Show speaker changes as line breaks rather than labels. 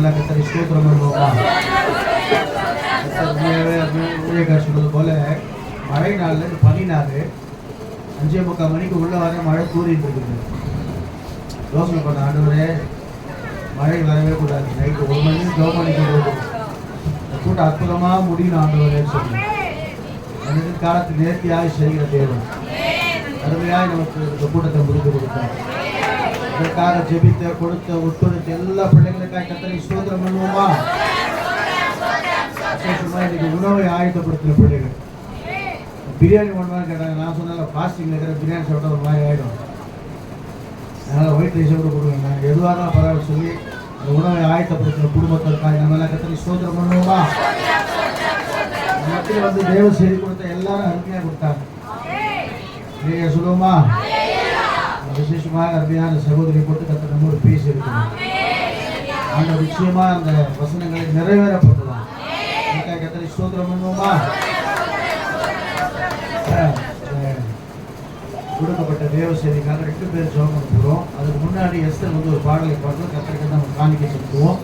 நம்ம கத்தரை ஸ்தோத்திரம் பண்ணுவோமா? ஊழியக்காரர் சொன்னது போல மழை நாள், இது பனி நாள், 5:45 மணிக்கு உள்ள வர மழை கூறிட்டு இருக்குது. யோசனை பண்ண, ஆண்டவரே மழை வரவே கூடாது, நைட்டு 1 மணி 2 மணிக்கு போகும், இந்த கூட்டம் அற்புதமாக முடியும் ஆண்டவரே சொன்னேன். காலத்து நேர்த்தியாக செய்கிற தேவன் அருமையாக நமக்கு இந்த கூட்டத்தை முடித்து கொடுத்தார். இதற்காக ஜெபித்த, கொடுத்த, ஒத்துழைத்த எல்லா பிள்ளைங்களுக்காக கத்தரை ஸ்தோத்திரம் பண்ணுவோமா? இன்னைக்கு உணவை ஆயத்தப்படுத்தின பிள்ளைகள் பிரியாணி பண்ணுவான்னு கேட்டாங்க. நான் சொன்னால ஃபாஸ்டிங் இருக்கிற பிரியாணி சாப்பிட்டா ஒரு மாதிரி ஆகிடும், அதனால் ஒயிட் ரைஸை கூட கொடுங்க, நான் எதுவாக இருந்தாலும் பரவாயில்ல சொல்லி இந்த உணவை ஆயத்தப்படுத்தின குடும்பத்திற்காக நம்ம எல்லாம் கத்தரை ஸ்தோத்திரம் பண்ணுவோமா? மக்கள் வந்து தேவ செய்தி கொடுத்த எல்லாரும் அருமையாக கொடுத்தாங்க. நீங்க சொல்லுவோமா? விசேஷமாக அருமையான சகோதரி போட்டு கத்த நம்மோடு பேசி இருக்கிறோம். அந்த நிச்சயமா அந்த வசனங்களை நிறைவேறப்பட்டதான். கத்தரை ஸ்தோத்திரம் பண்ணுவோமா? கொடுக்கப்பட்ட தேவ செய்திக்காக 2 பேர் ஜெபம் பண்ண போகிறோம். அதுக்கு முன்னாடி எஸ்தர் வந்து ஒரு பாடலை பாட்டு கத்தருக்கு நம்ம காணிக்கை செலுத்துவோம்.